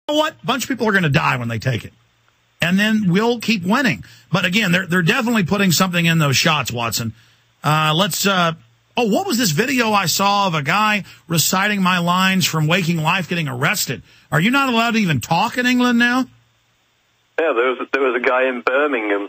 know what? A bunch of people are going to die when they take it. And then we'll keep winning. But again, they're definitely putting something in those shots, Watson. What was this video I saw of a guy reciting my lines from Waking Life getting arrested? Are you not allowed to even talk in England now? Yeah, there was a guy in Birmingham,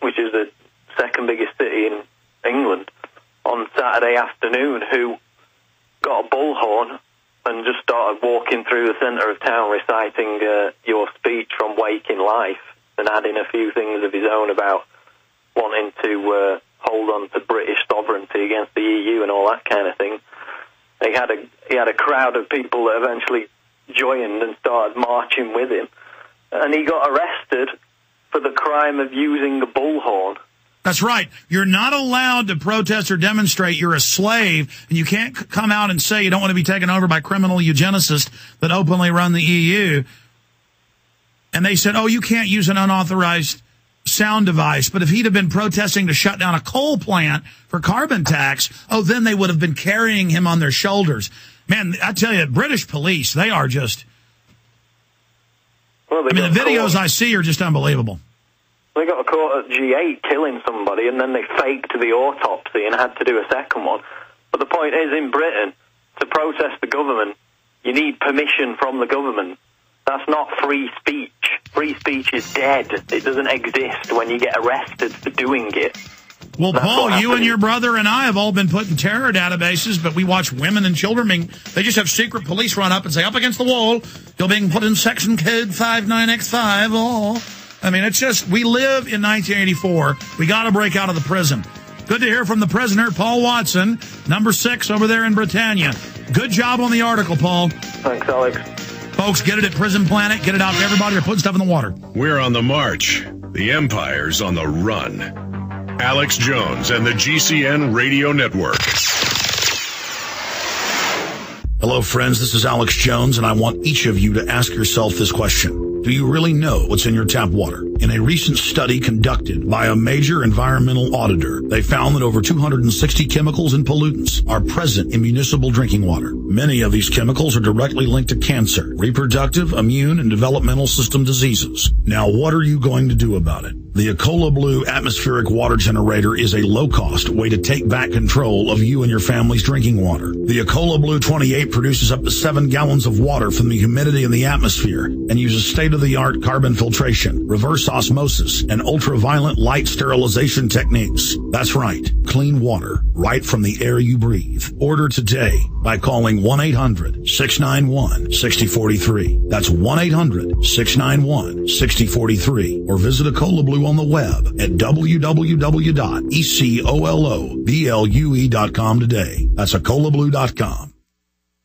which is the second biggest city in England, on Saturday afternoon, who got a bullhorn and just started walking through the centre of town reciting your speech from Waking Life and adding a few things of his own about wanting to hold on to British sovereignty against the EU and all that kind of thing. He had a crowd of people that eventually joined and started marching with him, and he got arrested for the crime of using a bullhorn. That's right. You're not allowed to protest or demonstrate. You're a slave, and you can't come out and say you don't want to be taken over by criminal eugenicists that openly run the EU. And they said, oh, you can't use an unauthorized sound device. But if he'd have been protesting to shut down a coal plant for carbon tax, then they would have been carrying him on their shoulders. Man, I tell you, British police, they are just... Well, the videos I see are just unbelievable. They got caught at G8 killing somebody, and then they faked the autopsy and had to do a second one. But the point is, in Britain, to protest the government, you need permission from the government. That's not free speech. Free speech is dead. It doesn't exist when you get arrested for doing it. Well, Paul, you and your brother and I have all been put in terror databases, but we watch women and children they just have secret police run up and say, up against the wall, you're being put in section code 59X5. Oh. I mean, it's just, we live in 1984. We got to break out of the prison. Good to hear from the prisoner, Paul Watson, number 6 over there in Britannia. Good job on the article, Paul. Thanks, Alex. Folks, get it at Prison Planet. Get it out to everybody. They're putting stuff in the water. We're on the march. The Empire's on the run. Alex Jones and the GCN Radio Network. Hello, friends. This is Alex Jones, and I want each of you to ask yourself this question. Do you really know what's in your tap water? In a recent study conducted by a major environmental auditor, they found that over 260 chemicals and pollutants are present in municipal drinking water. Many of these chemicals are directly linked to cancer, reproductive, immune, and developmental system diseases. Now, what are you going to do about it? The Ecola Blue atmospheric water generator is a low-cost way to take back control of you and your family's drinking water. The Ecola Blue 28 produces up to 7 gallons of water from the humidity in the atmosphere and uses state-of-the-art carbon filtration, reverse osmosis, and ultraviolet light sterilization techniques. That's right, clean water right from the air you breathe. Order today by calling 1-800-691-6043. That's 1-800-691-6043. Or visit Ecola Blue on the web at www.ecoloblu.com today. That's ecolablue.com.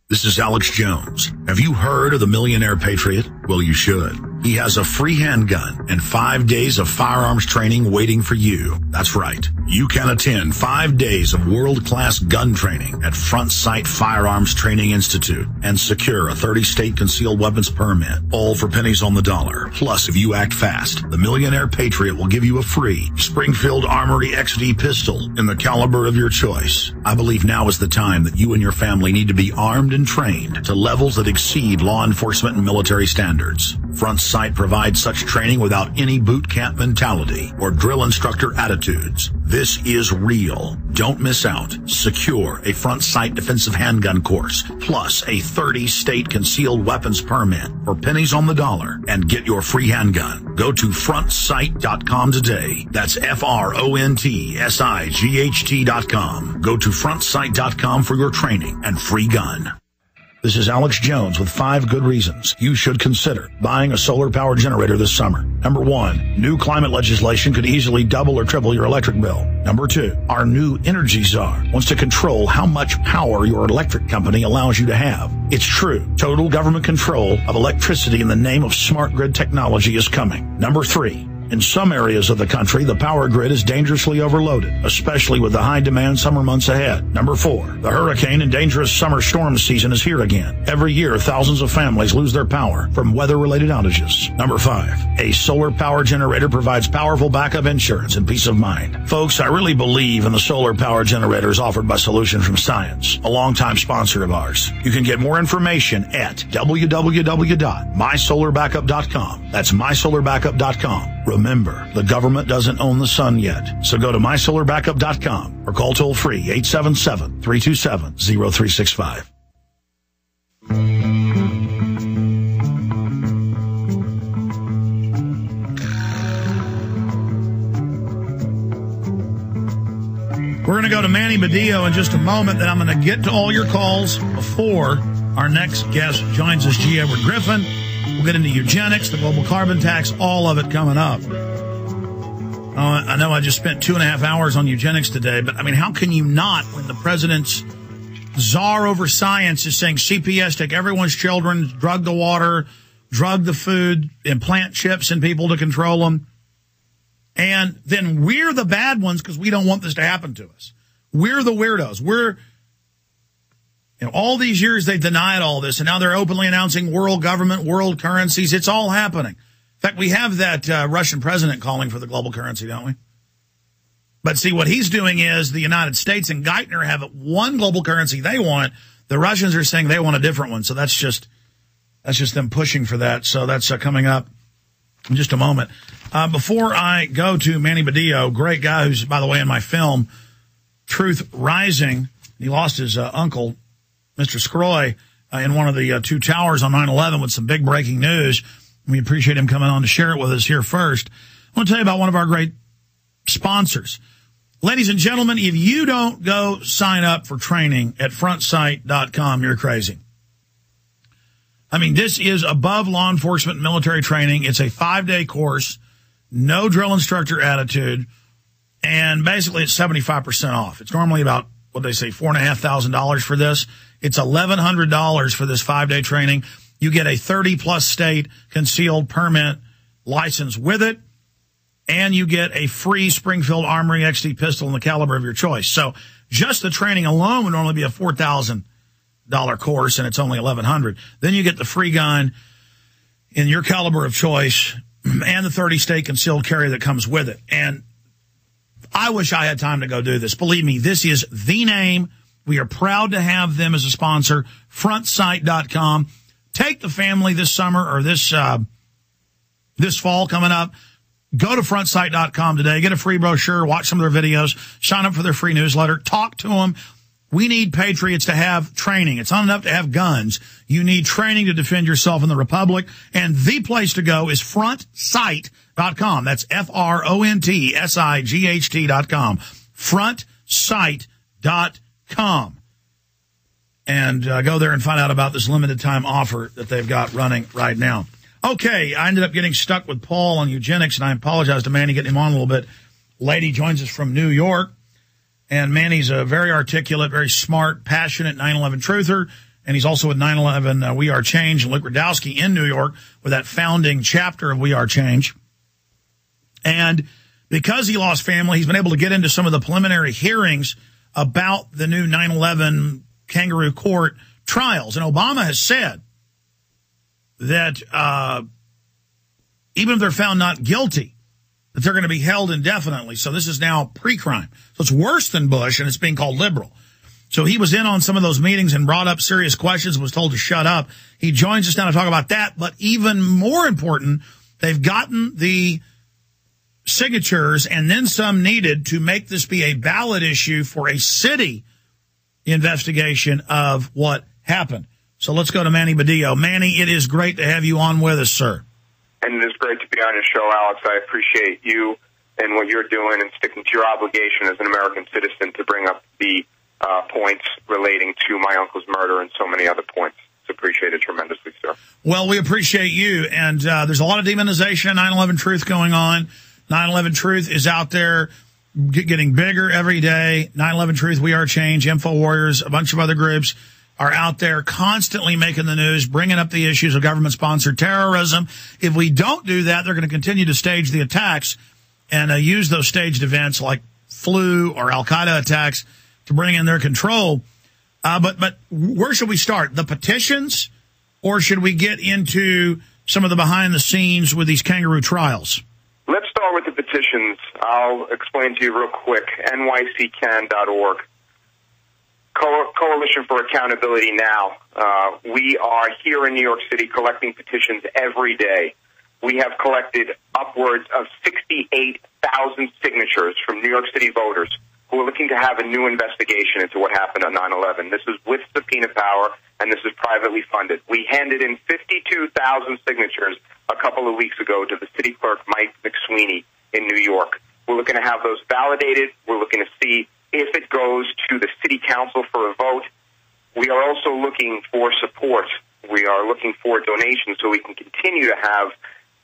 This is Alex Jones. Have you heard of the Millionaire Patriot? Well, you should. He has a free handgun and 5 days of firearms training waiting for you. That's right. You can attend 5 days of world-class gun training at Front Sight Firearms Training Institute and secure a 30-state concealed weapons permit, all for pennies on the dollar. Plus, if you act fast, the Millionaire Patriot will give you a free Springfield Armory XD pistol in the caliber of your choice. I believe now is the time that you and your family need to be armed and trained to levels that exceed law enforcement and military standards. Front Sight provides such training without any boot camp mentality or drill instructor attitudes. This is real. Don't miss out. Secure a Front Sight defensive handgun course, plus a 30-state concealed weapons permit for pennies on the dollar, and get your free handgun. Go to frontsight.com today. That's FRONTSIGHT.com. Go to frontsight.com for your training and free gun. This is Alex Jones with 5 good reasons you should consider buying a solar power generator this summer. Number 1, new climate legislation could easily double or triple your electric bill. Number 2, our new energy czar wants to control how much power your electric company allows you to have. It's true. Total government control of electricity in the name of smart grid technology is coming. Number 3, In some areas of the country, the power grid is dangerously overloaded, especially with the high-demand summer months ahead. Number 4, the hurricane and dangerous summer storm season is here again. Every year, thousands of families lose their power from weather-related outages. Number 5, a solar power generator provides powerful backup insurance and peace of mind. Folks, I really believe in the solar power generators offered by Solution from Science, a longtime sponsor of ours. You can get more information at www.mysolarbackup.com. That's mysolarbackup.com. Remember, the government doesn't own the sun yet. So go to mysolarbackup.com or call toll-free 877-327-0365. We're going to go to Manny Badillo in just a moment. Then I'm going to get to all your calls before our next guest joins us, G. Edward Griffin. We'll get into eugenics, the global carbon tax, all of it coming up. I know I just spent 2.5 hours on eugenics today, but I mean, how can you not when the president's czar over science is saying CPS, take everyone's children, drug the water, drug the food, implant chips in people to control them. And then we're the bad ones because we don't want this to happen to us. We're the weirdos. All these years they've denied all this, and now they're openly announcing world government, world currencies. It's all happening. In fact, we have that Russian president calling for the global currency, don't we? But see, what he's doing is the United States and Geithner have one global currency they want. The Russians are saying they want a different one. So that's just them pushing for that. So that's coming up in just a moment. Before I go to Manny Badillo, great guy who's, by the way, in my film, Truth Rising. He lost his uncle, Mr. Scroy, in one of the two towers on 9/11 with some big breaking news. We appreciate him coming on to share it with us here first. I want to tell you about one of our great sponsors. Ladies and gentlemen, if you don't go sign up for training at frontsight.com, you're crazy. I mean, this is above law enforcement military training. It's a 5-day course, no drill instructor attitude, and basically it's 75% off. It's normally about, what they say, $4,500 for this. It's $1,100 for this 5-day training. You get a 30-plus state concealed permit license with it, and you get a free Springfield Armory XD pistol in the caliber of your choice. So just the training alone would normally be a $4,000 course, and it's only $1,100. Then you get the free gun in your caliber of choice and the 30-state concealed carry that comes with it. And I wish I had time to go do this. Believe me, this is the name. We are proud to have them as a sponsor, frontsight.com. Take the family this summer or this fall coming up. Go to frontsight.com today. Get a free brochure. Watch some of their videos. Sign up for their free newsletter. Talk to them. We need patriots to have training. It's not enough to have guns. You need training to defend yourself in the Republic. And the place to go is frontsight.com. That's frontsight.com. Frontsight.com. And go there and find out about this limited time offer that they've got running right now. Okay, I ended up getting stuck with Paul on eugenics, and I apologize to Manny getting him on a little bit. Lady joins us from New York, and Manny's a very articulate, very smart, passionate 9/11 truther, and he's also with 9/11 We Are Change and Luke Rudkowski in New York with that founding chapter of We Are Change. And because he lost family, he's been able to get into some of the preliminary hearings about the new 9/11 kangaroo court trials. And Obama has said that even if they're found not guilty, that they're going to be held indefinitely. So this is now pre-crime. So it's worse than Bush, and it's being called liberal. So he was in on some of those meetings and brought up serious questions and was told to shut up. He joins us now to talk about that. But even more important, they've gotten the signatures and then some needed to make this be a ballot issue for a city investigation of what happened. So let's go to Manny Badillo. Manny, it is great to have you on with us, sir. And it is great to be on your show, Alex. I appreciate you and what you're doing and sticking to your obligation as an American citizen to bring up the points relating to my uncle's murder and so many other points. It's appreciated tremendously, sir. Well, we appreciate you. And there's a lot of demonization of 9/11 Truth going on. 9/11 Truth is out there getting bigger every day. 9/11 Truth, We Are Change, InfoWarriors, a bunch of other groups are out there constantly making the news, bringing up the issues of government-sponsored terrorism. If we don't do that, they're going to continue to stage the attacks and use those staged events like flu or Al-Qaeda attacks to bring in their control. But where should we start? The petitions, or should we get into some of the behind the scenes with these kangaroo trials? Let's start with the petitions. I'll explain to you real quick. nyccan.org. Coalition for Accountability Now. We are here in New York City collecting petitions every day. We have collected upwards of 68,000 signatures from New York City voters who are looking to have a new investigation into what happened on 9/11. This is with subpoena power, and this is privately funded. We handed in 52,000 signatures a couple of weeks ago to the city clerk, Mike McSweeney, in New York. We're looking to have those validated. We're looking to see if it goes to the city council for a vote. We are also looking for support. We are looking for donations so we can continue to have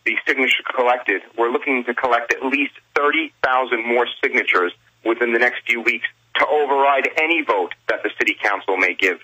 the signatures collected. We're looking to collect at least 30,000 more signatures within the next few weeks to override any vote that the city council may give.